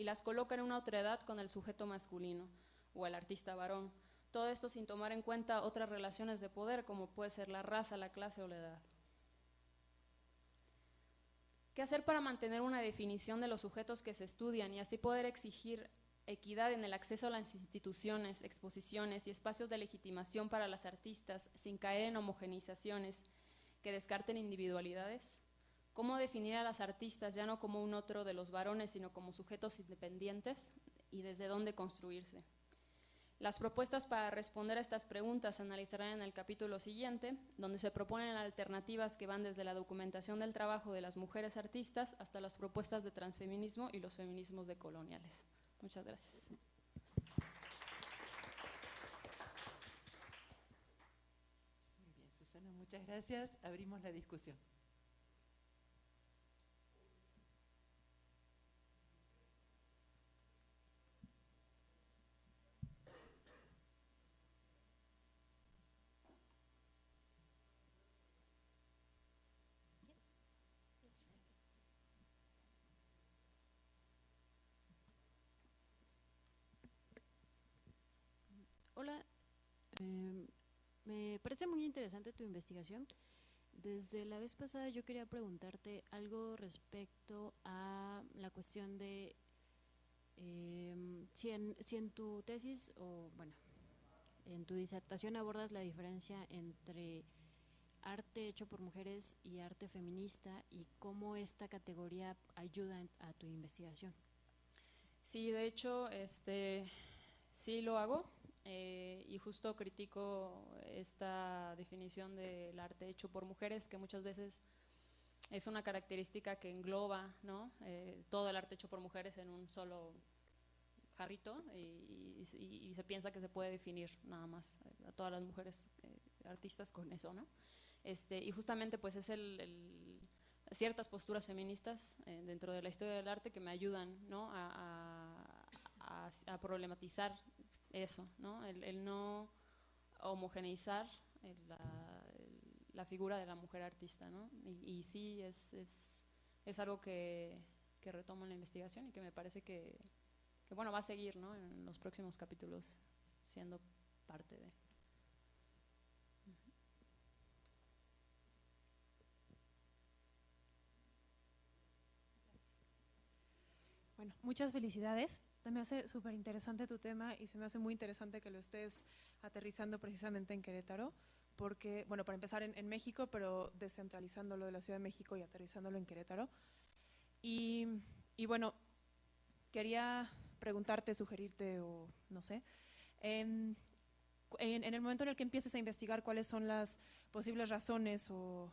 las coloca en una otredad con el sujeto masculino o el artista varón. Todo esto sin tomar en cuenta otras relaciones de poder, como puede ser la raza, la clase o la edad. ¿Qué hacer para mantener una definición de los sujetos que se estudian y así poder exigir equidad en el acceso a las instituciones, exposiciones y espacios de legitimación para las artistas sin caer en homogeneizaciones que descarten individualidades? ¿Cómo definir a las artistas ya no como un otro de los varones, sino como sujetos independientes? ¿Y desde dónde construirse? Las propuestas para responder a estas preguntas se analizarán en el capítulo siguiente, donde se proponen alternativas que van desde la documentación del trabajo de las mujeres artistas hasta las propuestas de transfeminismo y los feminismos decoloniales. Muchas gracias. Muy bien, Susana, muchas gracias. Abrimos la discusión. Hola, me parece muy interesante tu investigación. Desde la vez pasada yo quería preguntarte algo respecto a la cuestión de si en tu tesis o bueno, en tu disertación abordas la diferencia entre arte hecho por mujeres y arte feminista y cómo esta categoría ayuda a tu investigación. Sí, de hecho, sí lo hago y justo critico esta definición del arte hecho por mujeres, que muchas veces es una característica que engloba, ¿no? Todo el arte hecho por mujeres en un solo jarrito y se piensa que se puede definir nada más a todas las mujeres artistas con eso, ¿no? Y justamente pues es ciertas posturas feministas dentro de la historia del arte que me ayudan, ¿no? a problematizar eso, ¿no? El no homogeneizar la figura de la mujer artista, ¿no? Y sí es algo que retomo en la investigación y que me parece que bueno, va a seguir, ¿no? En los próximos capítulos siendo parte de. Bueno, muchas felicidades. Me hace súper interesante tu tema y se me hace muy interesante que lo estés aterrizando precisamente en Querétaro, porque, bueno, para empezar en México, pero descentralizándolo de la Ciudad de México y aterrizándolo en Querétaro. Y bueno, quería preguntarte, sugerirte o no sé, en el momento en el que empieces a investigar cuáles son las posibles razones o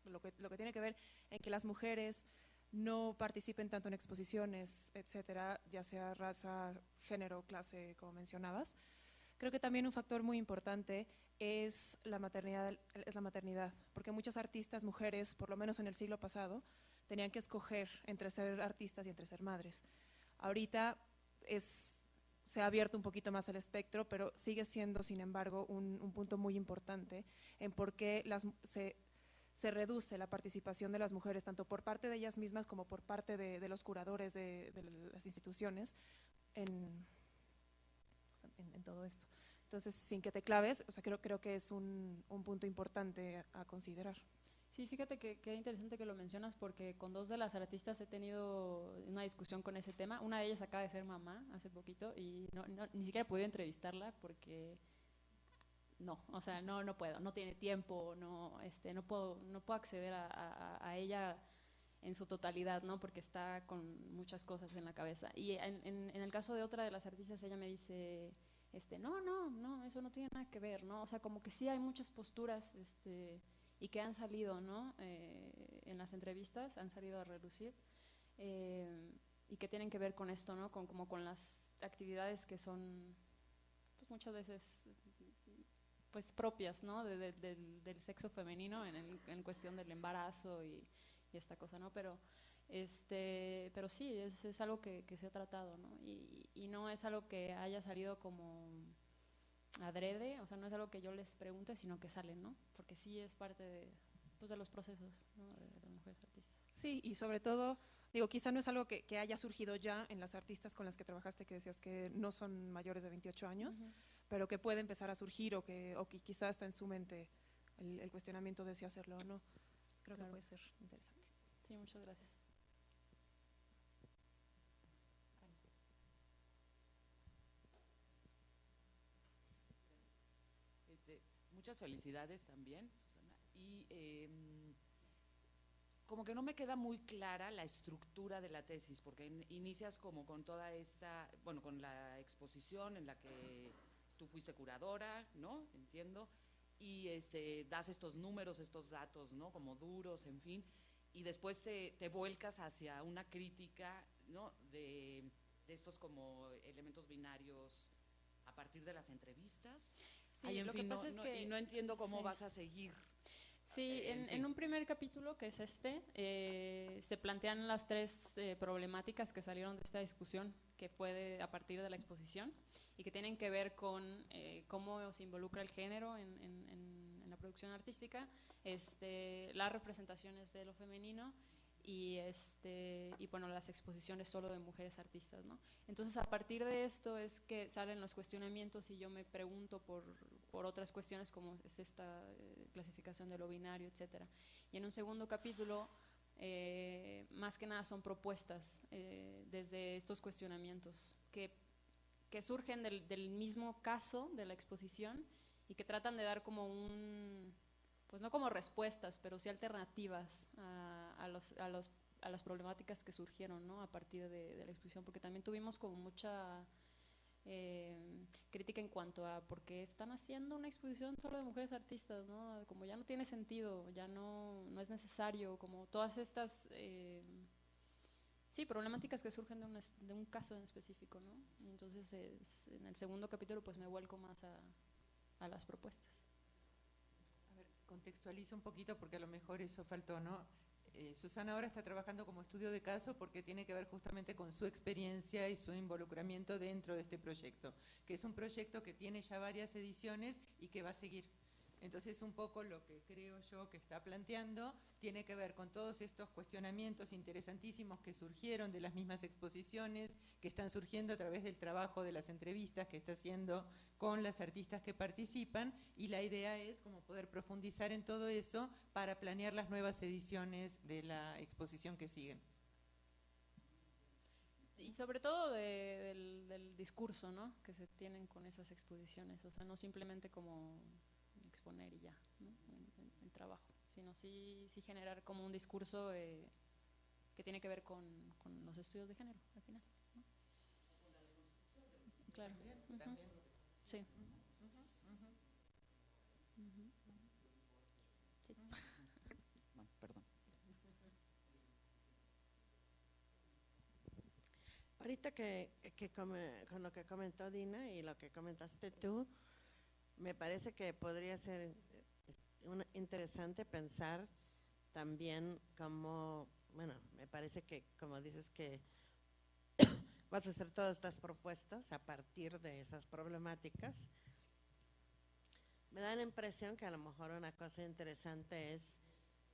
lo que tiene que ver en que las mujeres no participen tanto en exposiciones, etcétera, ya sea raza, género, clase, como mencionabas. Creo que también un factor muy importante es la maternidad, porque muchas artistas mujeres, por lo menos en el siglo pasado, tenían que escoger entre ser artistas y entre ser madres. Ahorita se ha abierto un poquito más el espectro, pero sigue siendo, sin embargo, un punto muy importante en por qué se reduce la participación de las mujeres, tanto por parte de ellas mismas como por parte de los curadores de las instituciones en todo esto. Entonces, sin que te claves, o sea, creo que es un punto importante a considerar. Sí, fíjate que interesante que lo mencionas porque con dos de las artistas he tenido una discusión con ese tema. Una de ellas acaba de ser mamá hace poquito y ni siquiera he podido entrevistarla porque no, o sea, no puedo, no tiene tiempo, no puedo acceder a ella en su totalidad, ¿no? Porque está con muchas cosas en la cabeza. Y en el caso de otra de las artistas, ella me dice, no, eso no tiene nada que ver, ¿no? O sea, como que sí hay muchas posturas, y que han salido, ¿no? En las entrevistas, han salido a relucir, y que tienen que ver con esto, ¿no? Como con las actividades que son, pues muchas veces pues propias, ¿no? Del sexo femenino en cuestión del embarazo y esta cosa, ¿no? Pero sí, es algo que se ha tratado, ¿no? Y no es algo que haya salido como adrede, o sea, no es algo que yo les pregunte, sino que salen, ¿no? Porque sí es parte pues, de los procesos, ¿no? de las mujeres artistas. Sí, y sobre todo, Digo, quizá no es algo que haya surgido ya en las artistas con las que trabajaste, que decías que no son mayores de 28 años, pero que puede empezar a surgir o que quizá está en su mente el cuestionamiento de si hacerlo o no. Creo que puede ser interesante. Sí, muchas gracias. Muchas felicidades también, Susana. Y como que no me queda muy clara la estructura de la tesis, porque inicias como con toda esta, bueno, con la exposición en la que tú fuiste curadora, ¿no? Entiendo. Y das estos números, estos datos, ¿no? Como duros, en fin. Y después te vuelcas hacia una crítica, ¿no? De estos como elementos binarios a partir de las entrevistas. Sí, Ay, en lo fin, que pasa es que… y no entiendo cómo sí. vas a seguir. Sí, en un primer capítulo, que es se plantean las tres problemáticas que salieron de esta discusión, que fue a partir de la exposición, y que tienen que ver con cómo se involucra el género en la producción artística, las representaciones de lo femenino y bueno, las exposiciones solo de mujeres artistas, ¿no? Entonces, a partir de esto es que salen los cuestionamientos y yo me pregunto por otras cuestiones como es esta clasificación de lo binario, etcétera. Y en un segundo capítulo, más que nada son propuestas desde estos cuestionamientos que surgen del mismo caso de la exposición y que tratan de dar como pues no como respuestas, pero sí alternativas a las problemáticas que surgieron, ¿no? A partir de la exposición, porque también tuvimos como mucha crítica en cuanto a por qué están haciendo una exposición solo de mujeres artistas, ¿no? Como ya no tiene sentido, ya no es necesario, como todas estas sí, problemáticas que surgen de un caso en específico, ¿no? Y entonces en el segundo capítulo pues me vuelco más a las propuestas. A ver, contextualizo un poquito porque a lo mejor eso faltó, ¿no? Susana ahora está trabajando como estudio de caso porque tiene que ver justamente con su experiencia y su involucramiento dentro de este proyecto, que es un proyecto que tiene ya varias ediciones y que va a seguir. Entonces, un poco lo que creo yo que está planteando tiene que ver con todos estos cuestionamientos interesantísimos que surgieron de las mismas exposiciones, que están surgiendo a través del trabajo de las entrevistas que está haciendo con las artistas que participan, y la idea es como poder profundizar en todo eso para planear las nuevas ediciones de la exposición que siguen. Y sobre todo del discurso, ¿no? Que se tienen con esas exposiciones, o sea, no simplemente como exponer y ya, ¿no? El trabajo, sino sí generar como un discurso que tiene que ver con los estudios de género, al final, ¿no? Claro. También. Sí. Sí. Bueno, perdón. Ahorita con lo que comentó Dina y lo que comentaste tú, me parece que podría ser interesante pensar también como, bueno, me parece que como dices que vas a hacer todas estas propuestas a partir de esas problemáticas, me da la impresión que a lo mejor una cosa interesante es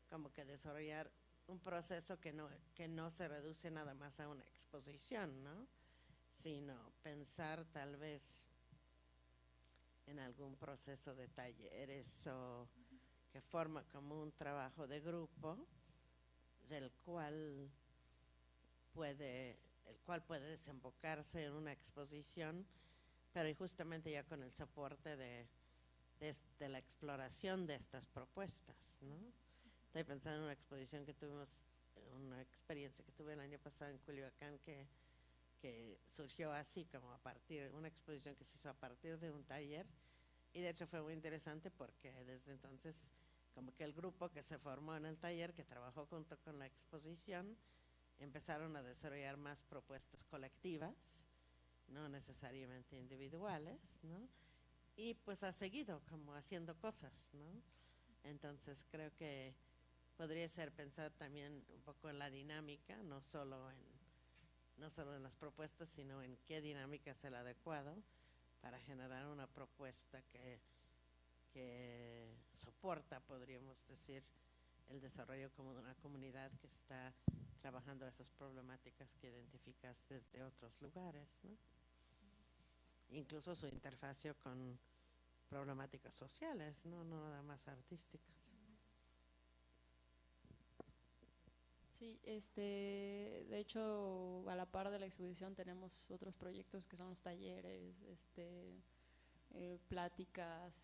como que desarrollar un proceso que no se reduce nada más a una exposición, ¿no? Sino pensar tal vez en algún proceso de talleres o que forma como un trabajo de grupo el cual puede desembocarse en una exposición, pero justamente ya con el soporte de la exploración de estas propuestas, ¿no? Estoy pensando en una exposición que tuvimos, una experiencia que tuve el año pasado en Culiacán que surgió así, como una exposición que se hizo a partir de un taller, y de hecho fue muy interesante porque desde entonces como que el grupo que se formó en el taller, que trabajó junto con la exposición, empezaron a desarrollar más propuestas colectivas, no necesariamente individuales, ¿no? Y pues ha seguido como haciendo cosas, ¿no? Entonces creo que podría ser pensar también un poco en la dinámica, no solo en las propuestas, sino en qué dinámica es el adecuado para generar una propuesta que soporta, podríamos decir, el desarrollo como de una comunidad que está trabajando esas problemáticas que identificas desde otros lugares, ¿no? Incluso su interfacio con problemáticas sociales, no nada más artísticas. Sí, de hecho, a la par de la exposición tenemos otros proyectos que son los talleres, pláticas,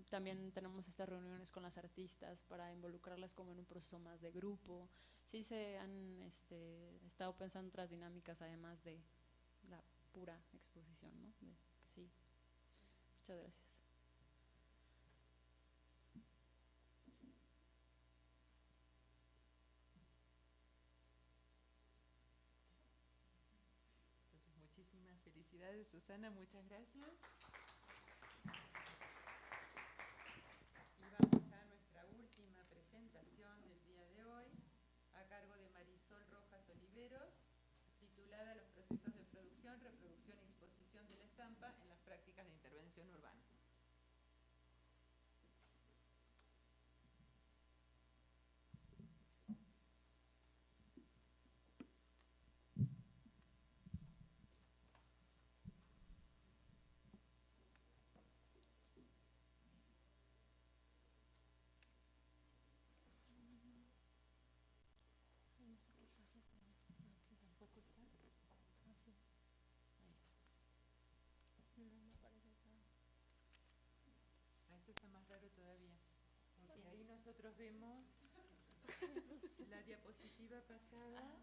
también tenemos estas reuniones con las artistas para involucrarlas como en un proceso más de grupo. Sí se han estado pensando otras dinámicas además de la pura exposición, ¿no? Sí, muchas gracias. Entonces, muchísimas felicidades, Susana, muchas gracias. Y vamos a nuestra última presentación del día de hoy, a cargo de Marisol Rojas Oliveros, titulada Los procesos de producción, reproducción y exposición de la estampa en las prácticas de intervención urbana. Esto está más raro todavía, porque ahí nosotros vemos la diapositiva pasada.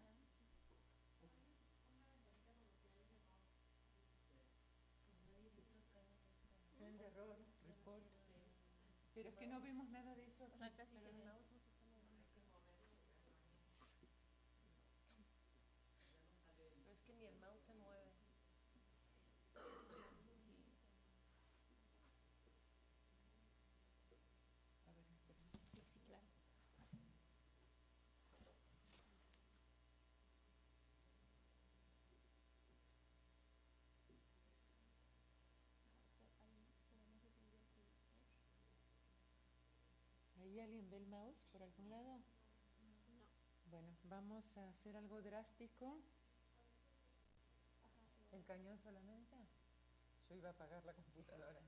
Send error, report. Pero es que no vemos nada de eso. O sea, casi si el mouse no se está moviendo. Pero es que ni el mouse se mueve. A ver, espera. Sí, sí, claro. ¿Ahí alguien ve el mouse por algún lado? No. Bueno, vamos a hacer algo drástico. ¿El cañón solamente? Yo iba a apagar la computadora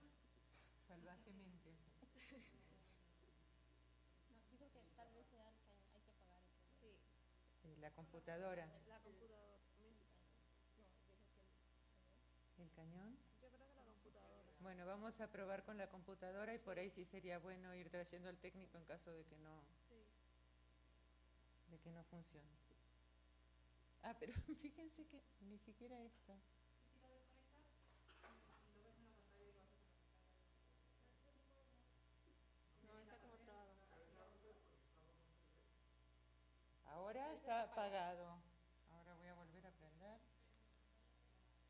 salvajemente. No, dijo que tal vez sea el cañón. Hay que apagar el cañón. Sí. La computadora. La computadora. No, dijo que ¿El cañón? yo creo que la computadora. Bueno, vamos a probar con la computadora y por ahí sí sería bueno ir trayendo al técnico en caso de que no, de que no funcione. Ah, pero fíjense que ni siquiera esto. ¿Y si lo desconectas y lo ves en la pantalla y lo haces en la pantalla? No, está como trabado. Ahora está apagado. Ahora voy a volver a prender.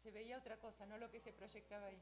Se veía otra cosa, no lo que se proyectaba ahí.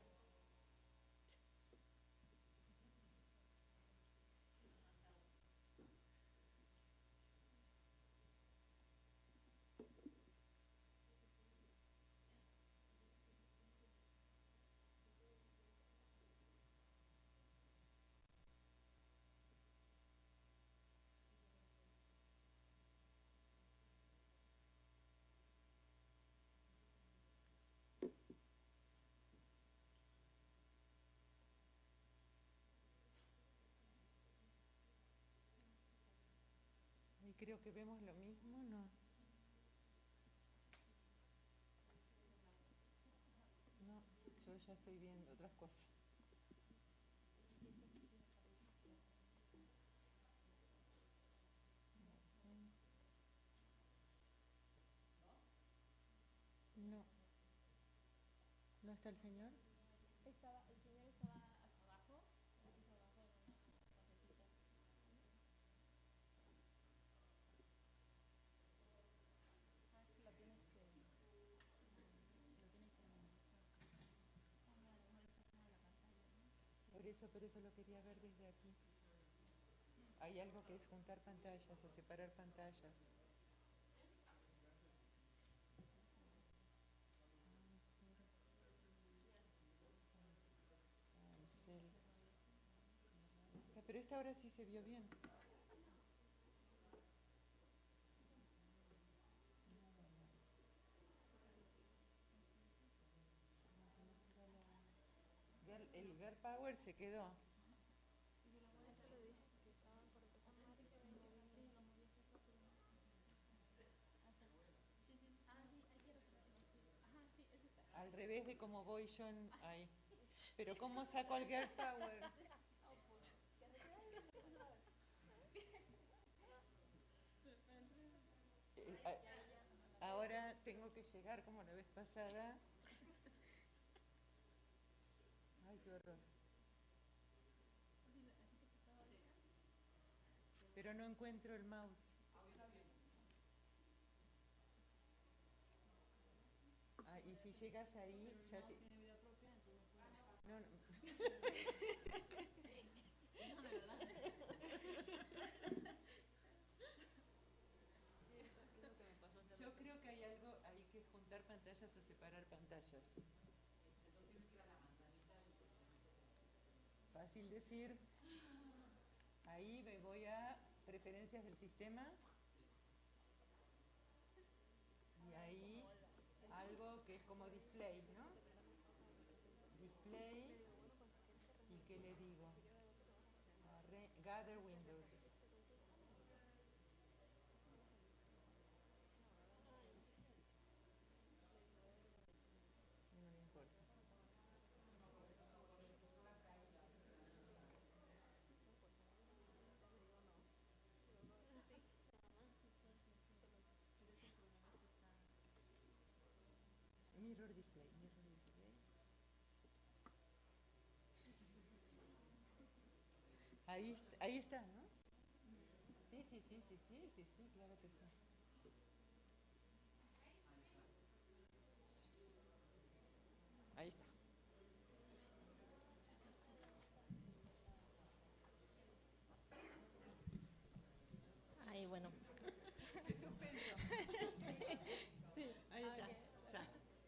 Y creo que vemos lo mismo, ¿no? No, yo ya estoy viendo otras cosas. No. ¿No está el señor? El señor estaba hasta abajo, el piso abajo en una macetita. Es que lo tienes que Por eso lo quería ver desde aquí. Hay algo que es juntar pantallas o separar pantallas. Pero esta ahora sí se vio bien. power se quedó. Al revés de cómo voy yo ahí. Pero ¿cómo saco el girl power? Ahora tengo que llegar como la vez pasada. Ay, qué horror. Pero no encuentro el mouse. Ah, y si llegas ahí, ya sí. No, no. Yo creo que hay algo, hay que juntar pantallas o separar pantallas. Fácil decir. Ahí me voy a preferencias del sistema. Y ahí algo que es como display, ¿no? Display. ¿Y qué le digo? Gather windows. No me importa. Mirror display, mirror display. Ahí está, ¿no? Sí, sí, sí, sí, sí, sí, sí, claro que sí. Ahí está. Ahí, bueno. Qué suspenso. Sí. Ahí está. Ok. Ya.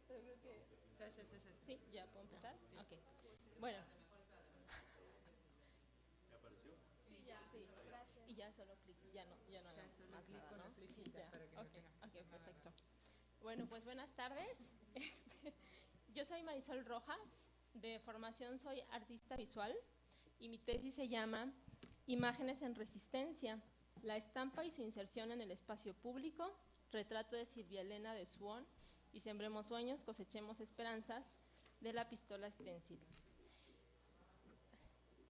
Pero creo que Ya, ya, ya, ya. sí, ya puedo empezar. Sí. Ok. Bueno. ¿Me apareció? Sí, ya. Sí. Y ya solo clic, ya no Ya hagamos solo más clic nada, con ¿no? la flechita Sí, ya. para que no Ok, tengas que ok, hacer nada perfecto. raro. Bueno, pues buenas tardes. Yo soy Marisol Rojas, de formación soy artista visual y mi tesis se llama Imágenes en resistencia, la estampa y su inserción en el espacio público, retrato de Silvia Elena de Swan y Sembremos sueños, cosechemos esperanzas, de la pistola Stencil.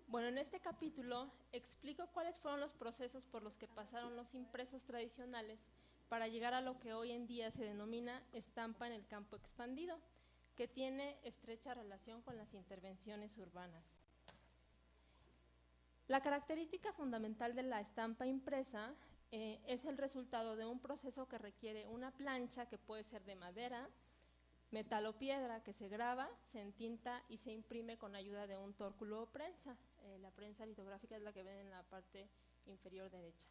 Bueno, en este capítulo explico cuáles fueron los procesos por los que pasaron los impresos tradicionales para llegar a lo que hoy en día se denomina estampa en el campo expandido, que tiene estrecha relación con las intervenciones urbanas. La característica fundamental de la estampa impresa es el resultado de un proceso que requiere una plancha que puede ser de madera, metal o piedra, que se graba, se entinta y se imprime con ayuda de un tórculo o prensa. La prensa litográfica es la que ven en la parte inferior derecha.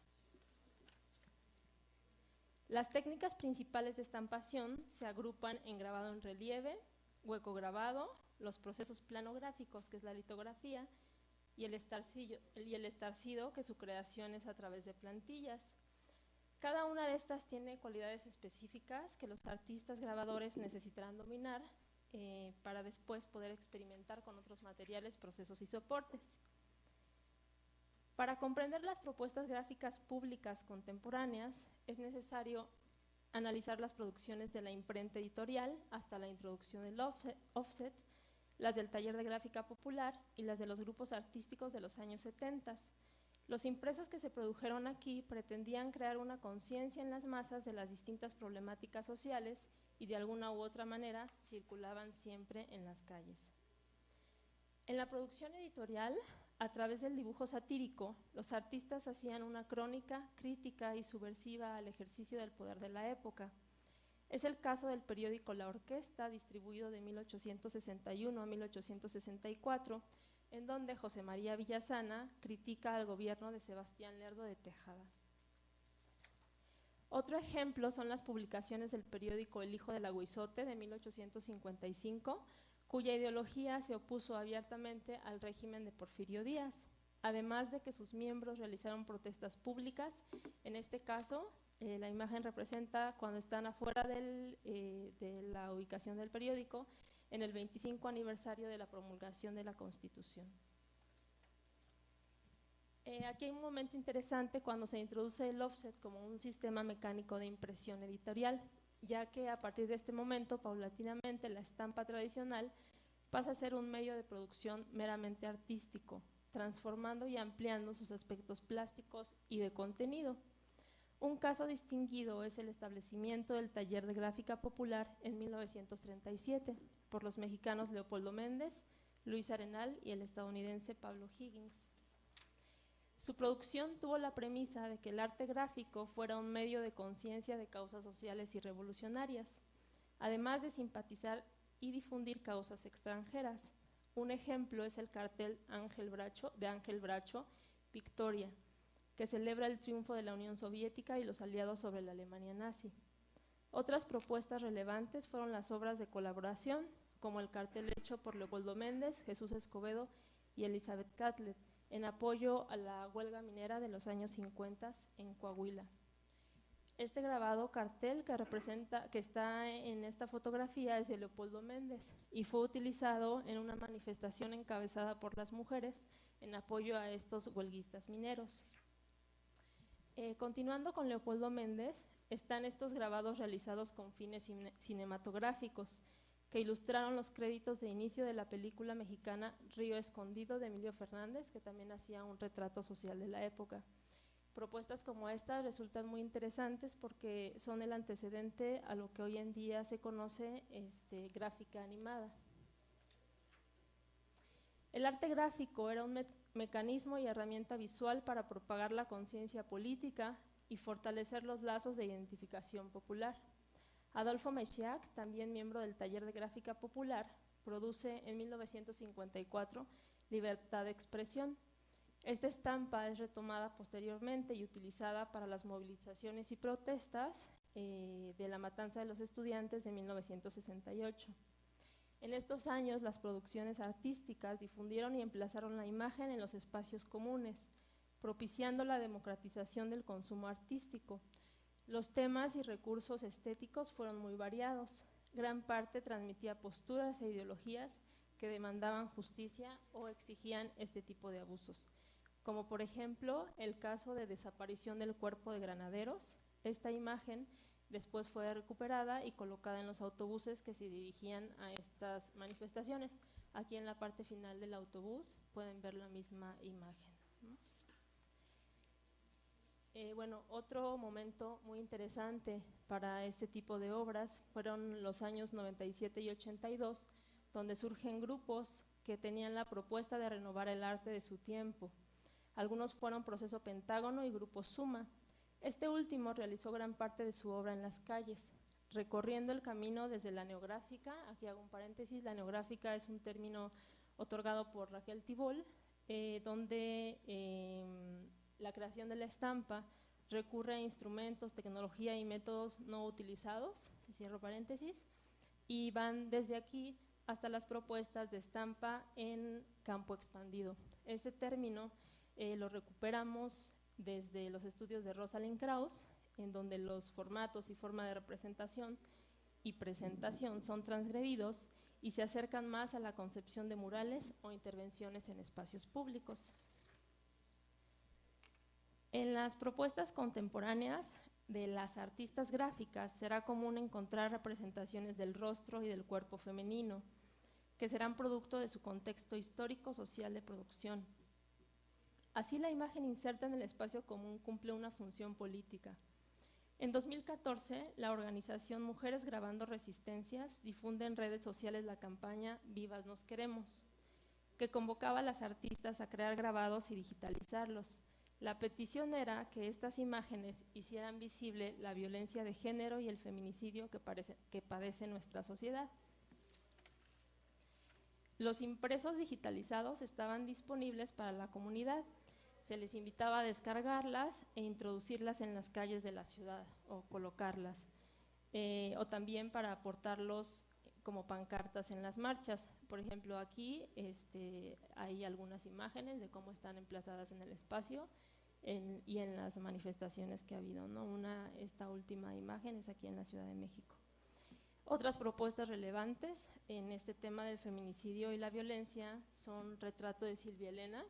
Las técnicas principales de estampación se agrupan en grabado en relieve, hueco grabado, los procesos planográficos, que es la litografía, y el estarcido, que su creación es a través de plantillas. Cada una de estas tiene cualidades específicas que los artistas grabadores necesitarán dominar para después poder experimentar con otros materiales, procesos y soportes. Para comprender las propuestas gráficas públicas contemporáneas, es necesario analizar las producciones de la imprenta editorial hasta la introducción del offset, las del taller de gráfica popular y las de los grupos artísticos de los años 70. Los impresos que se produjeron aquí pretendían crear una conciencia en las masas de las distintas problemáticas sociales y de alguna u otra manera circulaban siempre en las calles. En la producción editorial, a través del dibujo satírico, los artistas hacían una crónica crítica y subversiva al ejercicio del poder de la época. Es el caso del periódico La Orquesta, distribuido de 1861 a 1864, en donde José María Villasana critica al gobierno de Sebastián Lerdo de Tejada. Otro ejemplo son las publicaciones del periódico El Hijo del Aguizote de 1855, cuya ideología se opuso abiertamente al régimen de Porfirio Díaz, además de que sus miembros realizaron protestas públicas. En este caso, la imagen representa cuando están afuera de la ubicación del periódico, en el 25 aniversario de la promulgación de la Constitución. Aquí hay un momento interesante cuando se introduce el offset como un sistema mecánico de impresión editorial, ya que a partir de este momento, paulatinamente, la estampa tradicional pasa a ser un medio de producción meramente artístico, transformando y ampliando sus aspectos plásticos y de contenido. Un caso distinguido es el establecimiento del taller de gráfica popular en 1937 por los mexicanos Leopoldo Méndez, Luis Arenal y el estadounidense Pablo Higgins. Su producción tuvo la premisa de que el arte gráfico fuera un medio de conciencia de causas sociales y revolucionarias, además de simpatizar y difundir causas extranjeras. Un ejemplo es el cartel de Ángel Bracho, Victoria, que celebra el triunfo de la Unión Soviética y los aliados sobre la Alemania nazi. Otras propuestas relevantes fueron las obras de colaboración, como el cartel hecho por Leopoldo Méndez, Jesús Escobedo y Elizabeth Catlett, en apoyo a la huelga minera de los años 50 en Coahuila. Este grabado cartel que está en esta fotografía es de Leopoldo Méndez y fue utilizado en una manifestación encabezada por las mujeres en apoyo a estos huelguistas mineros. Continuando con Leopoldo Méndez, están estos grabados realizados con fines cinematográficos, que ilustraron los créditos de inicio de la película mexicana Río Escondido de Emilio Fernández, que también hacía un retrato social de la época. Propuestas como estas resultan muy interesantes porque son el antecedente a lo que hoy en día se conoce gráfica animada. El arte gráfico era un mecanismo y herramienta visual para propagar la conciencia política y fortalecer los lazos de identificación popular. Adolfo Mesías, también miembro del taller de gráfica popular, produce en 1954 Libertad de Expresión. Esta estampa es retomada posteriormente y utilizada para las movilizaciones y protestas de la matanza de los estudiantes de 1968. En estos años, las producciones artísticas difundieron y emplazaron la imagen en los espacios comunes, propiciando la democratización del consumo artístico. Los temas y recursos estéticos fueron muy variados. Gran parte transmitía posturas e ideologías que demandaban justicia o exigían este tipo de abusos, como por ejemplo el caso de desaparición del cuerpo de Granaderos. Esta imagen después fue recuperada y colocada en los autobuses que se dirigían a estas manifestaciones. Aquí en la parte final del autobús pueden ver la misma imagen. Bueno, otro momento muy interesante para este tipo de obras fueron los años 97 y 82, donde surgen grupos que tenían la propuesta de renovar el arte de su tiempo. Algunos fueron Proceso Pentágono y Grupo Suma. Este último realizó gran parte de su obra en las calles, recorriendo el camino desde la neográfica. Aquí hago un paréntesis: la neográfica es un término otorgado por Raquel Tibol, donde la creación de la estampa recurre a instrumentos, tecnología y métodos no utilizados, cierro paréntesis, y van desde aquí hasta las propuestas de estampa en campo expandido. Este término lo recuperamos desde los estudios de Rosalind Krauss, en donde los formatos y forma de representación y presentación son transgredidos y se acercan más a la concepción de murales o intervenciones en espacios públicos. En las propuestas contemporáneas de las artistas gráficas será común encontrar representaciones del rostro y del cuerpo femenino, que serán producto de su contexto histórico-social de producción. Así, la imagen inserta en el espacio común cumple una función política. En 2014, la organización Mujeres Grabando Resistencias difunde en redes sociales la campaña Vivas Nos Queremos, que convocaba a las artistas a crear grabados y digitalizarlos. La petición era que estas imágenes hicieran visible la violencia de género y el feminicidio que padece nuestra sociedad. Los impresos digitalizados estaban disponibles para la comunidad. Se les invitaba a descargarlas e introducirlas en las calles de la ciudad o colocarlas, o también para aportarlos como pancartas en las marchas. Por ejemplo, aquí hay algunas imágenes de cómo están emplazadas en el espacio y en las manifestaciones que ha habido, ¿no? Esta última imagen es aquí en la Ciudad de México. Otras propuestas relevantes en este tema del feminicidio y la violencia son Retrato de Silvia Elena,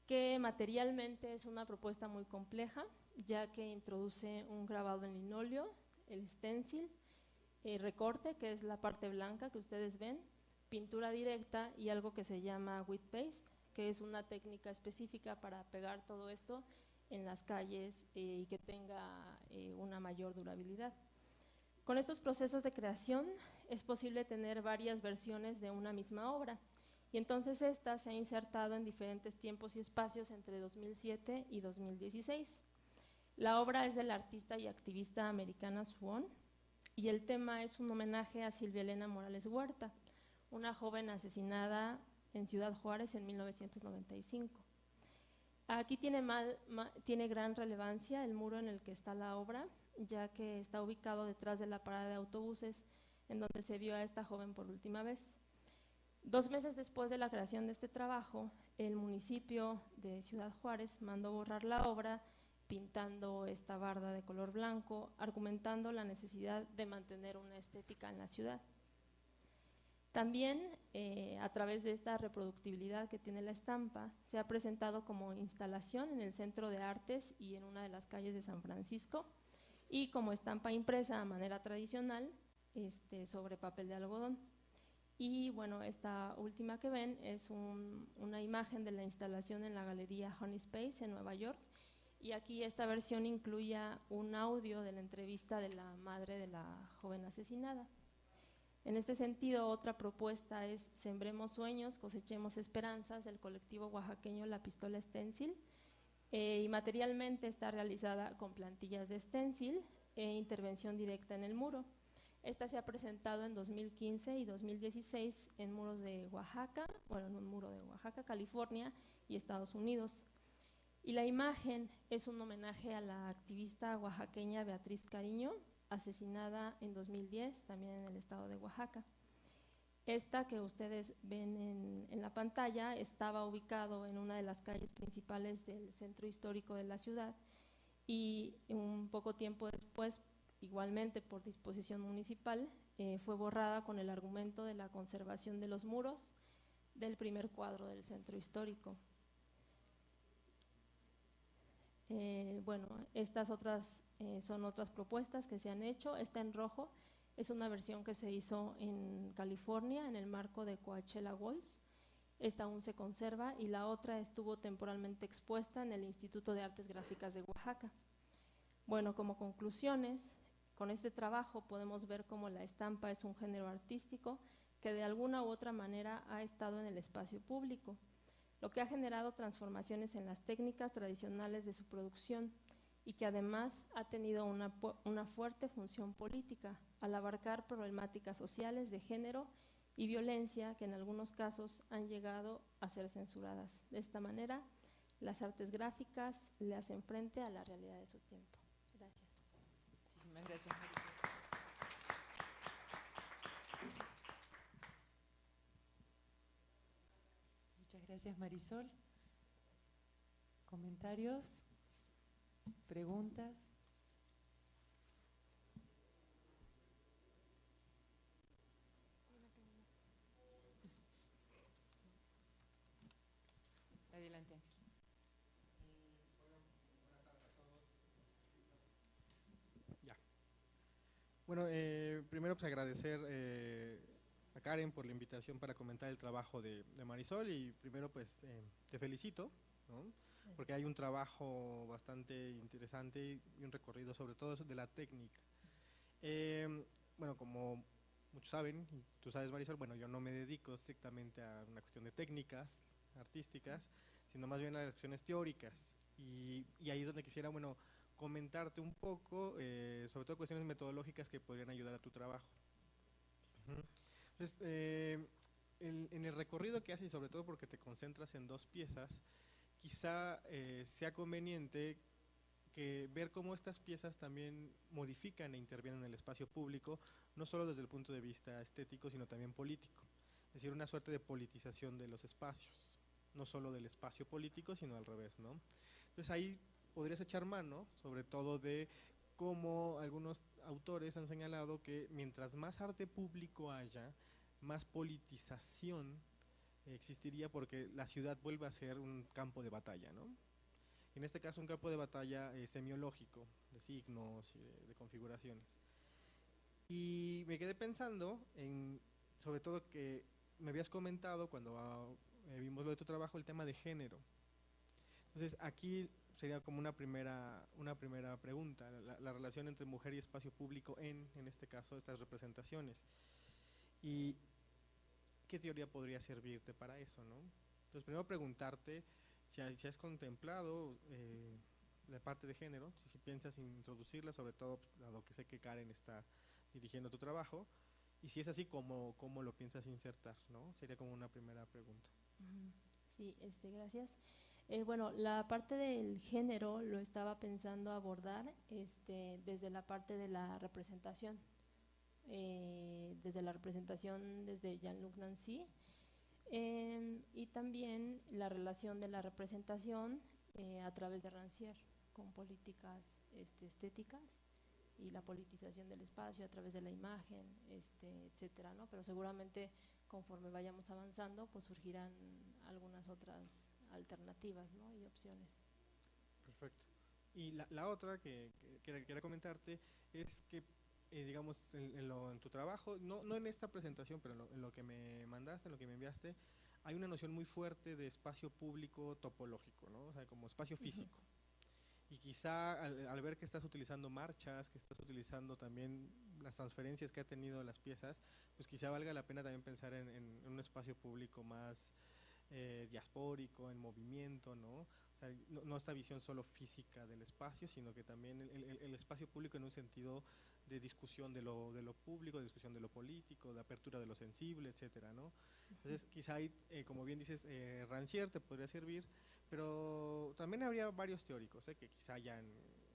que materialmente es una propuesta muy compleja, ya que introduce un grabado en linóleo, el stencil, recorte, que es la parte blanca que ustedes ven, pintura directa y algo que se llama wet paste, que es una técnica específica para pegar todo esto en las calles y que tenga una mayor durabilidad. Con estos procesos de creación es posible tener varias versiones de una misma obra, y entonces esta se ha insertado en diferentes tiempos y espacios entre 2007 y 2016. La obra es de la artista y activista americana Swan, y el tema es un homenaje a Silvia Elena Morales Huerta, una joven asesinada en Ciudad Juárez en 1995. Aquí tiene gran relevancia el muro en el que está la obra, ya que está ubicado detrás de la parada de autobuses en donde se vio a esta joven por última vez. 2 meses después de la creación de este trabajo, el municipio de Ciudad Juárez mandó borrar la obra pintando esta barda de color blanco, argumentando la necesidad de mantener una estética en la ciudad. También, a través de esta reproductibilidad que tiene la estampa, se ha presentado como instalación en el Centro de Artes y en una de las calles de San Francisco, y como estampa impresa a manera tradicional sobre papel de algodón. Y bueno, esta última que ven es una imagen de la instalación en la galería Honey Space en Nueva York, y aquí esta versión incluía un audio de la entrevista de la madre de la joven asesinada. En este sentido, otra propuesta es Sembremos Sueños, Cosechemos Esperanzas, del colectivo oaxaqueño La Pistola Stencil, y materialmente está realizada con plantillas de stencil e intervención directa en el muro. Esta se ha presentado en 2015 y 2016 en muros de Oaxaca, bueno, en un muro de Oaxaca, California y Estados Unidos. Y la imagen es un homenaje a la activista oaxaqueña Beatriz Cariño, asesinada en 2010, también en el estado de Oaxaca. Esta que ustedes ven en la pantalla estaba ubicado en una de las calles principales del centro histórico de la ciudad, y un poco tiempo después, igualmente por disposición municipal, fue borrada con el argumento de la conservación de los muros del primer cuadro del centro histórico. Bueno, estas son otras propuestas que se han hecho. Esta en rojo es una versión que se hizo en California en el marco de Coachella Walls. Esta aún se conserva, y la otra estuvo temporalmente expuesta en el Instituto de Artes Gráficas de Oaxaca. Bueno, como conclusiones, con este trabajo podemos ver cómo la estampa es un género artístico que de alguna u otra manera ha estado en el espacio público, lo que ha generado transformaciones en las técnicas tradicionales de su producción, y que además ha tenido una fuerte función política al abarcar problemáticas sociales de género y violencia que en algunos casos han llegado a ser censuradas. De esta manera, las artes gráficas le hacen frente a la realidad de su tiempo. Gracias. Muchísimas gracias, Marisol. Muchas gracias, Marisol. ¿Comentarios? ¿Preguntas? Adelante. Bueno, primero pues agradecer a Karen por la invitación para comentar el trabajo de Marisol, y primero pues te felicito, ¿no? Porque hay un trabajo bastante interesante y un recorrido sobre todo de la técnica. Bueno, como muchos saben, y tú sabes, Marisol, bueno, yo no me dedico estrictamente a una cuestión de técnicas artísticas, sino más bien a las cuestiones teóricas, y ahí es donde quisiera, bueno, comentarte un poco, sobre todo cuestiones metodológicas que podrían ayudar a tu trabajo. Entonces, en el recorrido que haces, y sobre todo porque te concentras en 2 piezas, quizá sea conveniente que ver cómo estas piezas también modifican e intervienen en el espacio público, no solo desde el punto de vista estético, sino también político. Es decir, una suerte de politización de los espacios, no solo del espacio político, sino al revés, ¿no? Entonces ahí podrías echar mano, sobre todo de cómo autores han señalado que mientras más arte público haya, más politización existiría, porque la ciudad vuelve a ser un campo de batalla, ¿no? En este caso un campo de batalla semiológico, de signos y de configuraciones. Y me quedé pensando en, sobre todo que me habías comentado cuando vimos lo de tu trabajo, el tema de género. Entonces aquí sería como una primera pregunta, la relación entre mujer y espacio público en este caso, estas representaciones. Y ¿qué teoría podría servirte para eso, no? Entonces primero preguntarte si has contemplado la parte de género, si piensas introducirla, sobre todo dado que sé que Karen está dirigiendo tu trabajo, y si es así, ¿cómo lo piensas insertar, ¿no? Sería como una primera pregunta. Sí, gracias. Bueno, la parte del género lo estaba pensando abordar desde la parte de la representación, desde Jean-Luc Nancy, y también la relación de la representación a través de Rancière con políticas estéticas y la politización del espacio a través de la imagen, etcétera, ¿no? Pero seguramente conforme vayamos avanzando, pues surgirán algunas otras alternativas, ¿no? Y opciones. Perfecto. Y la otra que quería comentarte es que, digamos, en tu trabajo, no en esta presentación, pero en lo que me mandaste, en lo que me enviaste, hay una noción muy fuerte de espacio público topológico, ¿no? O sea, como espacio físico. Y quizá al ver que estás utilizando marchas, que estás utilizando también las transferencias que ha tenido las piezas, pues quizá valga la pena también pensar en un espacio público más diaspórico, en movimiento, ¿no? O sea, no esta visión solo física del espacio, sino que también el espacio público en un sentido de discusión de lo público, de discusión de lo político, de apertura de lo sensible, etcétera, ¿no? Entonces, quizá ahí, como bien dices, Rancière te podría servir, pero también habría varios teóricos, que quizá ya en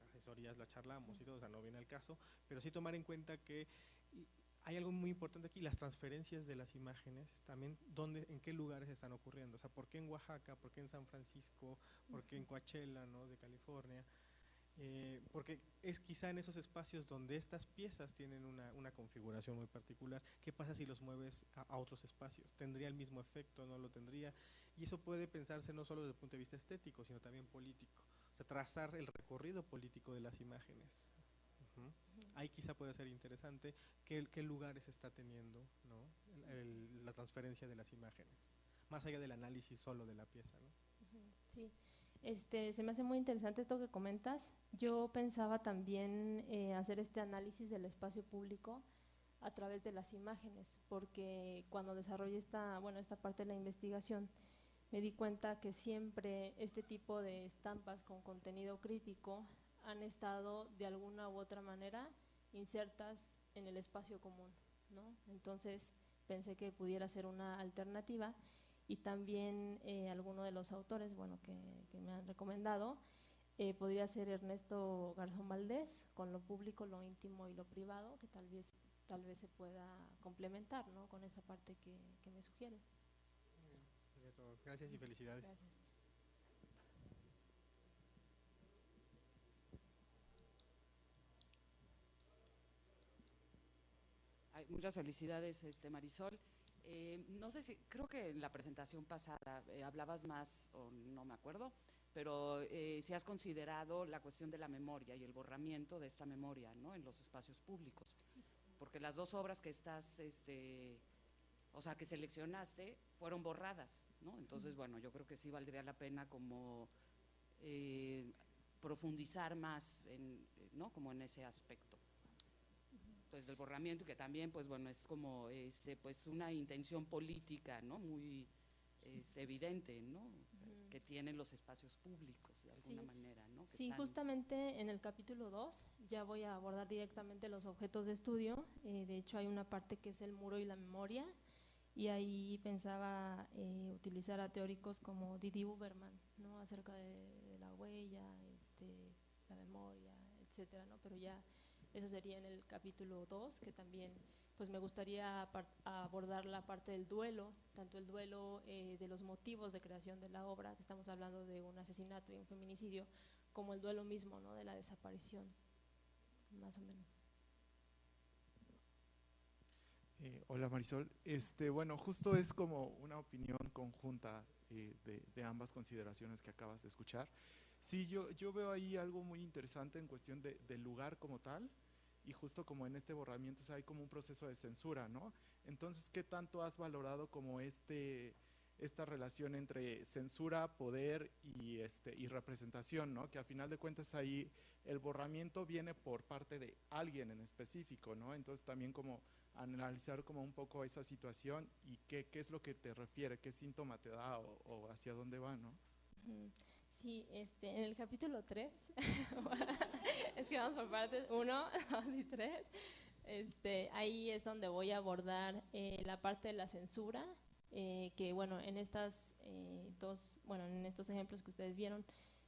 asesorías la charlamos y todo, o sea, no viene al caso, pero sí tomar en cuenta que hay algo muy importante aquí, las transferencias de las imágenes, también en qué lugares están ocurriendo, o sea, por qué en Oaxaca, por qué en San Francisco, por qué en Coachella, ¿no?, de California, porque es quizá en esos espacios donde estas piezas tienen una configuración muy particular. ¿Qué pasa si los mueves a otros espacios? ¿Tendría el mismo efecto? ¿No lo tendría? Y eso puede pensarse no solo desde el punto de vista estético, sino también político, o sea, trazar el recorrido político de las imágenes. Ahí quizá puede ser interesante qué lugares está teniendo, ¿no?, la transferencia de las imágenes, más allá del análisis solo de la pieza, ¿no? Sí, se me hace muy interesante esto que comentas. Yo pensaba también hacer este análisis del espacio público a través de las imágenes, porque cuando desarrollé esta parte de la investigación, me di cuenta que siempre este tipo de estampas con contenido crítico han estado de alguna u otra manera insertas en el espacio común, ¿no? Entonces pensé que pudiera ser una alternativa, y también alguno de los autores, que me han recomendado, podría ser Ernesto Garzón Valdés, con lo público, lo íntimo y lo privado, que tal vez se pueda complementar, ¿no?, con esa parte que me sugieres. Muy bien, sería todo. Gracias y felicidades. Gracias. Muchas felicidades, Marisol. No sé si, creo que en la presentación pasada hablabas más, o no me acuerdo, pero si has considerado la cuestión de la memoria y el borramiento de esta memoria, ¿no?, en los espacios públicos, porque las dos obras que estás, o sea, que seleccionaste, fueron borradas, ¿no? Entonces, bueno, yo creo que sí valdría la pena como profundizar más, ¿no?, como en ese aspecto, pues, del borramiento, que también, pues, bueno, es como, pues, una intención política, ¿no?, muy evidente, ¿no?, que tienen los espacios públicos, de alguna manera, ¿no? Sí, justamente en el capítulo 2 ya voy a abordar directamente los objetos de estudio. De hecho, hay una parte que es el muro y la memoria, y ahí pensaba utilizar a teóricos como Didi Uberman, ¿no?, acerca de la huella, la memoria, etcétera, ¿no? Pero ya eso sería en el capítulo 2, que también pues me gustaría abordar la parte del duelo, tanto el duelo de los motivos de creación de la obra, que estamos hablando de un asesinato y un feminicidio, como el duelo mismo, ¿no?, de la desaparición, más o menos. Hola Marisol, bueno, justo es como una opinión conjunta de ambas consideraciones que acabas de escuchar. Sí, yo veo ahí algo muy interesante en cuestión del lugar como tal, y justo como en este borramiento, o sea, hay como un proceso de censura, ¿no? Entonces, ¿qué tanto has valorado como esta relación entre censura, poder y representación, ¿no? Que a final de cuentas ahí el borramiento viene por parte de alguien en específico, ¿no? Entonces también como analizar como un poco esa situación y qué es lo que te refiere, qué síntoma te da o hacia dónde va, ¿no? Sí, en el capítulo 3, es que vamos por partes, 1, 2 y 3, ahí es donde voy a abordar la parte de la censura, que bueno, en estas en estos ejemplos que ustedes vieron,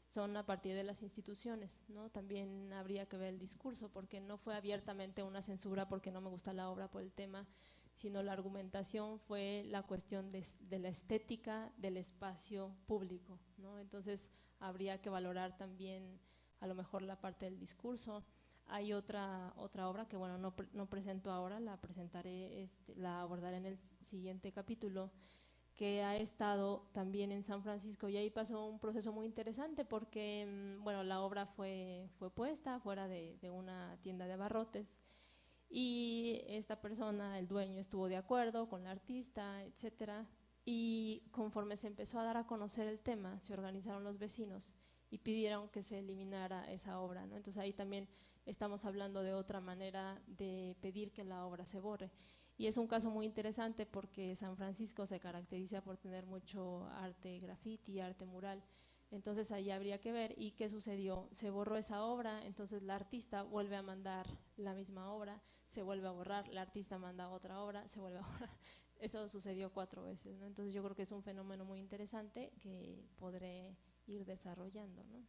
son a partir de las instituciones, ¿no? También habría que ver el discurso, porque no fue abiertamente una censura porque no me gusta la obra por el tema, sino la argumentación fue la cuestión de la estética del espacio público, ¿no? Entonces habría que valorar también a lo mejor la parte del discurso. Hay otra obra que bueno, no presento ahora, la presentaré, la abordaré en el siguiente capítulo, que ha estado también en San Francisco, y ahí pasó un proceso muy interesante porque bueno, la obra fue puesta fuera de una tienda de abarrotes, y esta persona, el dueño, estuvo de acuerdo con la artista, etcétera, y conforme se empezó a dar a conocer el tema, se organizaron los vecinos y pidieron que se eliminara esa obra, ¿no? Entonces ahí también estamos hablando de otra manera de pedir que la obra se borre. Y es un caso muy interesante porque San Francisco se caracteriza por tener mucho arte graffiti, arte mural. Entonces ahí habría que ver. ¿Y qué sucedió? Se borró esa obra, entonces la artista vuelve a mandar la misma obra, se vuelve a borrar, la artista manda otra obra, se vuelve a borrar. Eso sucedió 4 veces, ¿no? Entonces yo creo que es un fenómeno muy interesante que podré ir desarrollando, ¿no?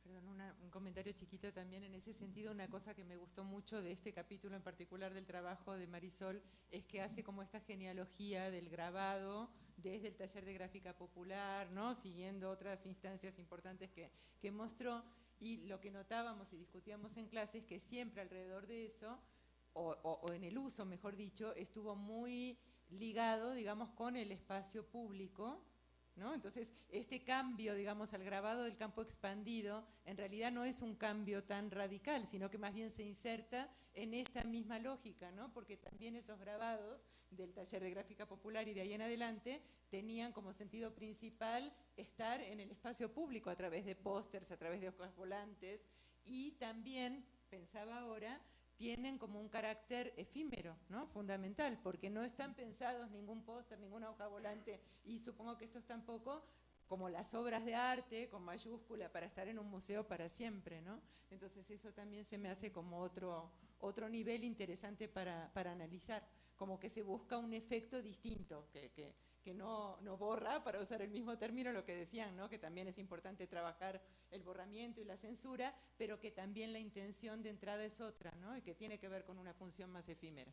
Perdón, un comentario chiquito también en ese sentido. Una cosa que me gustó mucho de este capítulo en particular del trabajo de Marisol es que hace como esta genealogía del grabado desde el taller de gráfica popular, ¿no? Siguiendo otras instancias importantes que mostró, y lo que notábamos y discutíamos en clases que siempre alrededor de eso, o en el uso, mejor dicho, estuvo muy ligado, digamos, con el espacio público, ¿no? Entonces, este cambio, digamos, al grabado del campo expandido, en realidad no es un cambio tan radical, sino que más bien se inserta en esta misma lógica, ¿no? Porque también esos grabados del taller de gráfica popular y de ahí en adelante tenían como sentido principal estar en el espacio público a través de pósters, a través de hojas volantes, y también, pensaba ahora, tienen como un carácter efímero, ¿no? Fundamental, porque no están pensados ningún póster, ninguna hoja volante, y supongo que estos tampoco, como las obras de arte, con mayúscula, para estar en un museo para siempre, ¿no? Entonces eso también se me hace como otro nivel interesante para analizar, como que se busca un efecto distinto, que no borra, para usar el mismo término, lo que decían, ¿no? Que también es importante trabajar el borramiento y la censura, pero que también la intención de entrada es otra, ¿no? Y que tiene que ver con una función más efímera.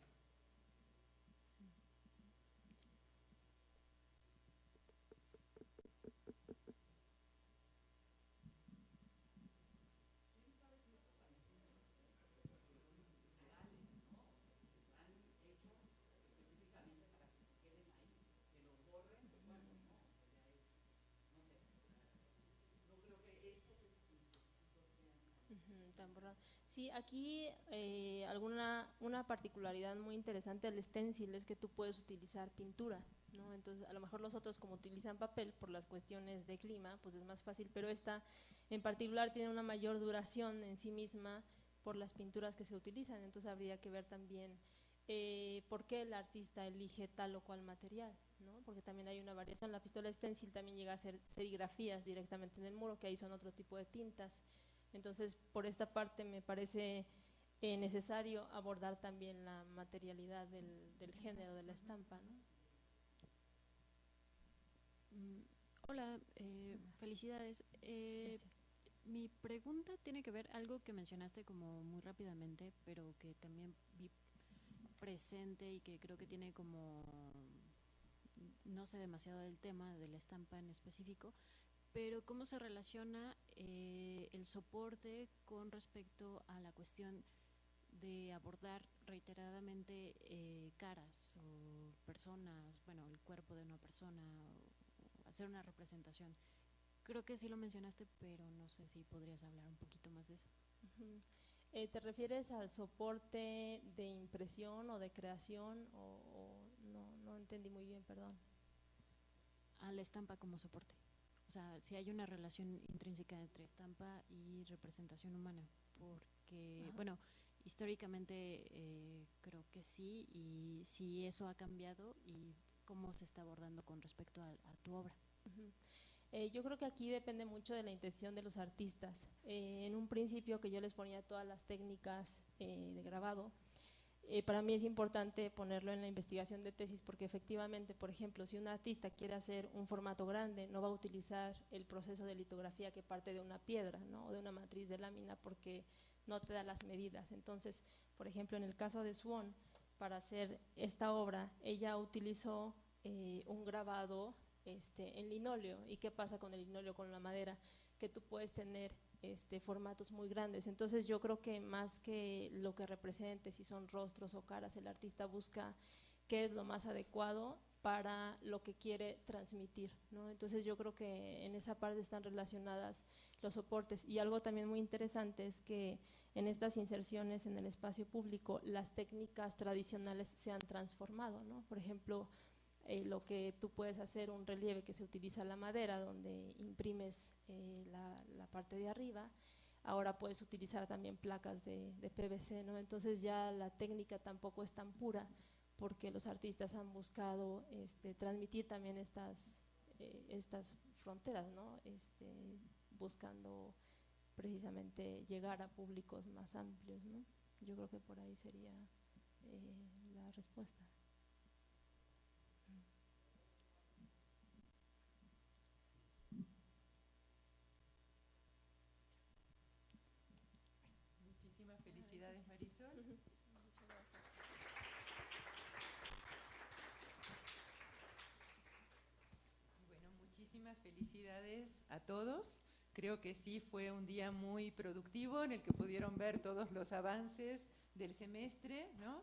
Sí, aquí una particularidad muy interesante del stencil es que tú puedes utilizar pintura, ¿no? Entonces, a lo mejor los otros, como utilizan papel por las cuestiones de clima, pues es más fácil, pero esta en particular tiene una mayor duración en sí misma por las pinturas que se utilizan. Entonces habría que ver también por qué el artista elige tal o cual material, ¿no? Porque también hay una variación. La pistola stencil también llega a hacer serigrafías directamente en el muro, que ahí son otro tipo de tintas. Entonces, por esta parte me parece necesario abordar también la materialidad del género de la estampa, ¿no? Hola, felicidades. Mi pregunta tiene que ver algo que mencionaste como muy rápidamente, pero que también vi presente y que creo que tiene como, no sé demasiado del tema de la estampa en específico, pero cómo se relaciona el soporte con respecto a la cuestión de abordar reiteradamente caras o personas, bueno, el cuerpo de una persona, o hacer una representación. Creo que sí lo mencionaste, pero no sé si podrías hablar un poquito más de eso. Ujú. ¿Te refieres al soporte de impresión o de creación no entendí muy bien, perdón? A la estampa como soporte. O sea, si hay una relación intrínseca entre estampa y representación humana, porque, Ajá. bueno, históricamente creo que sí, y si eso ha cambiado y cómo se está abordando con respecto a tu obra. Ujú. Yo creo que aquí depende mucho de la intención de los artistas. En un principio que yo les ponía todas las técnicas de grabado, para mí es importante ponerlo en la investigación de tesis porque efectivamente, por ejemplo, si un artista quiere hacer un formato grande, no va a utilizar el proceso de litografía que parte de una piedra, ¿no? O de una matriz de lámina porque no te da las medidas. Entonces, por ejemplo, en el caso de Swan, para hacer esta obra, ella utilizó un grabado en linóleo. ¿Y qué pasa con el linóleo, con la madera? Que tú puedes tener formatos muy grandes. Entonces yo creo que más que lo que represente, si son rostros o caras, el artista busca qué es lo más adecuado para lo que quiere transmitir, ¿no? Entonces yo creo que en esa parte están relacionadas los soportes. Y algo también muy interesante es que en estas inserciones en el espacio público las técnicas tradicionales se han transformado, ¿no? Por ejemplo, lo que tú puedes hacer, un relieve que se utiliza la madera, donde imprimes la parte de arriba, ahora puedes utilizar también placas de PVC, ¿no? Entonces ya la técnica tampoco es tan pura, porque los artistas han buscado transmitir también estas fronteras, ¿no? Buscando precisamente llegar a públicos más amplios, ¿no? Yo creo que por ahí sería la respuesta. Muchísimas felicidades, Marisol. Muchas gracias. Bueno, muchísimas felicidades a todos. Creo que sí fue un día muy productivo en el que pudieron ver todos los avances del semestre, ¿no?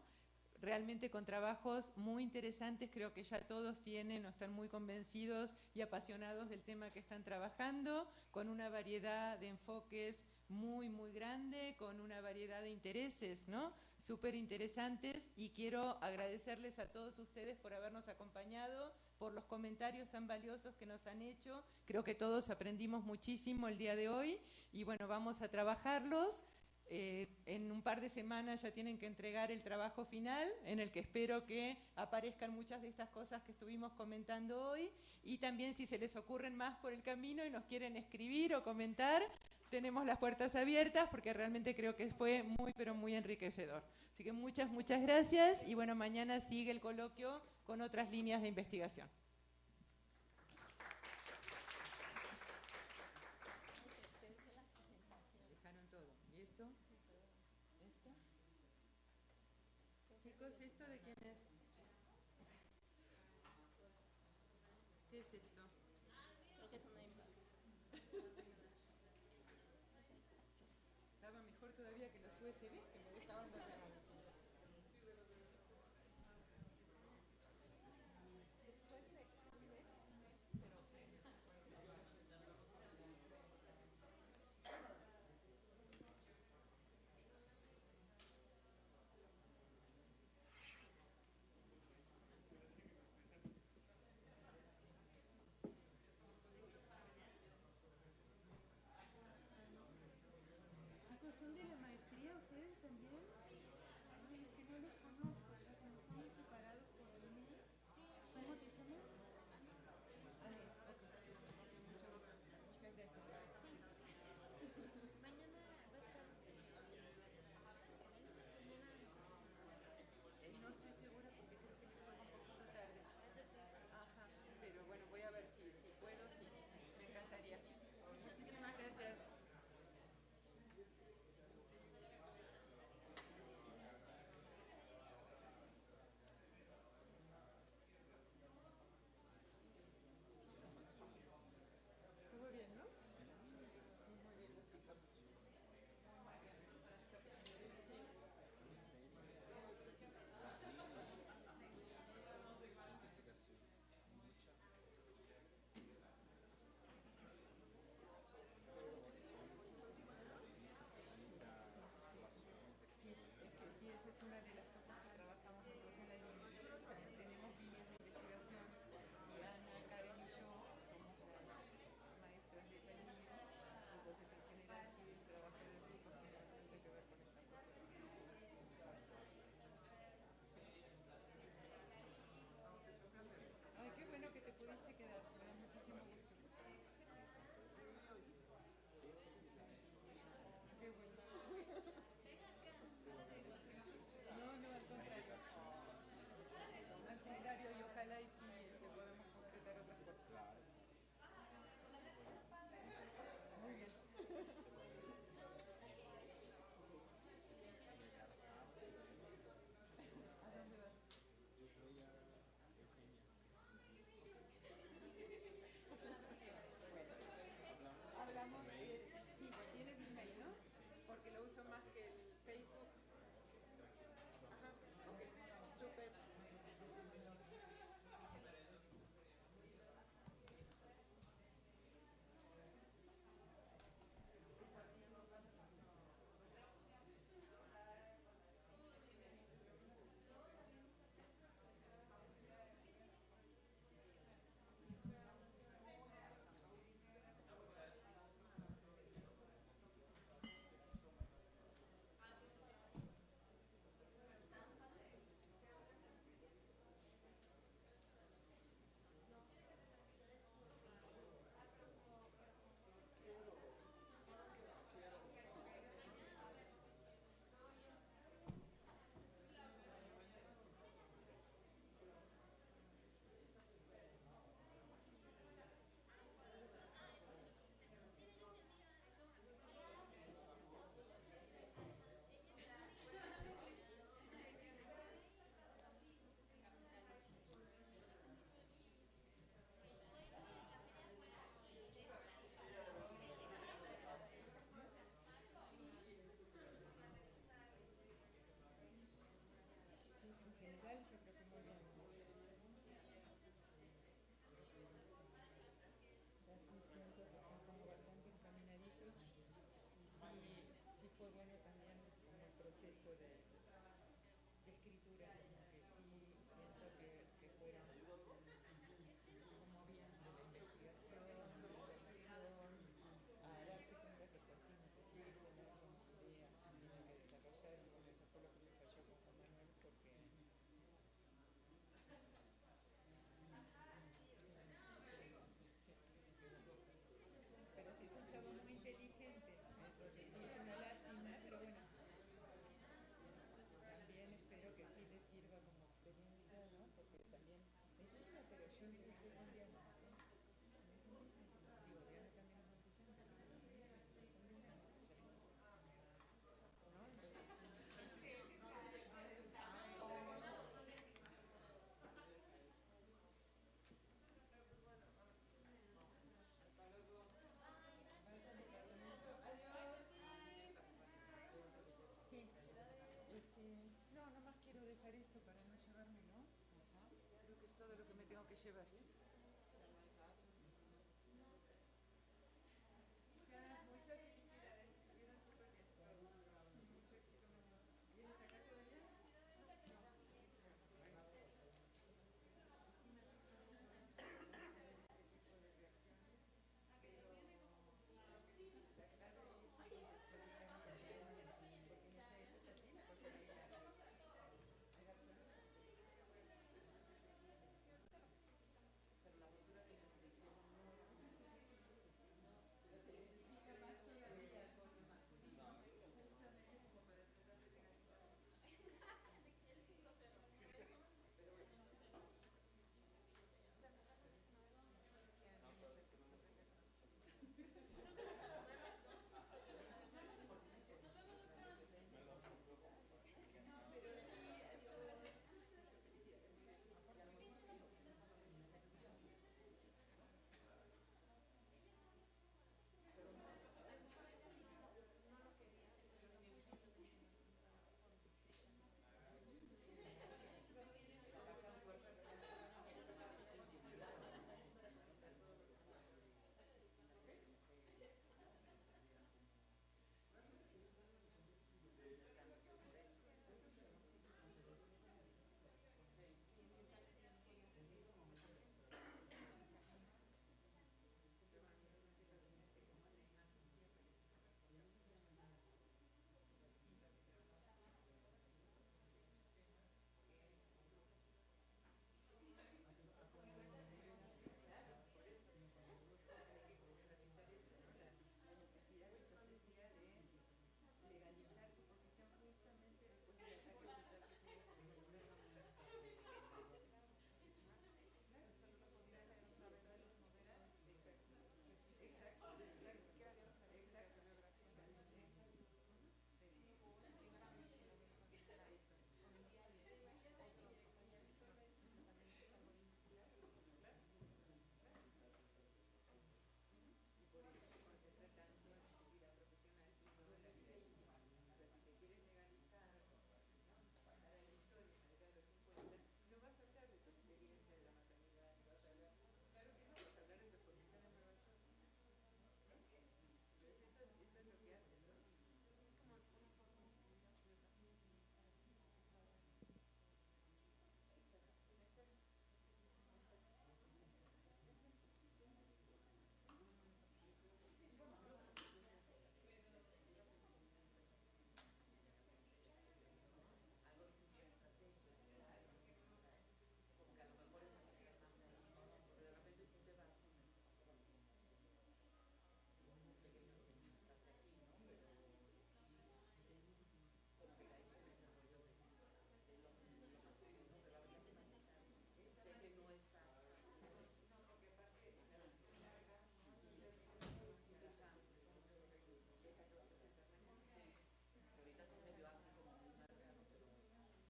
Realmente con trabajos muy interesantes. Creo que ya todos tienen o están muy convencidos y apasionados del tema que están trabajando, con una variedad de enfoques muy, muy grande, con una variedad de intereses, ¿no? Súper interesantes, y quiero agradecerles a todos ustedes por habernos acompañado, por los comentarios tan valiosos que nos han hecho. Creo que todos aprendimos muchísimo el día de hoy y bueno, vamos a trabajarlos. En un par de semanas ya tienen que entregar el trabajo final, en el que espero que aparezcan muchas de estas cosas que estuvimos comentando hoy, y también si se les ocurren más por el camino y nos quieren escribir o comentar, tenemos las puertas abiertas porque realmente creo que fue muy, pero muy enriquecedor. Así que muchas, muchas gracias y bueno, mañana sigue el coloquio con otras líneas de investigación. Dejaron todo. ¿Y esto? ¿Esto? Chicos, ¿esto de quién es? ¿Qué es esto? Creo que es una imagen. Estaba mejor todavía que los USB que me dejaban de regalo. Chicos, ¿son de la maestría ustedes también? fue bueno también como el proceso de escritura, como que sí siento que fueron como bien de la investigación, de la emoción, a darse cuenta que pues sí necesitan tener como ideas que tienen que desarrollar, y bueno, eso fue lo que me falló con Juan Manuel, porque pero sí es un chavo muy inteligente, entonces sí es una lástima, pero bueno, también espero que sí le sirva como experiencia, ¿no? Porque también me dicen, "Mira, pero yo sí soy mundial". Digo, Diana también es Montessori, pero también es también ¿no? Entonces sí. Sí, no, nomás quiero dejar esto para no llevármelo. Creo que es todo lo que me tengo que llevar.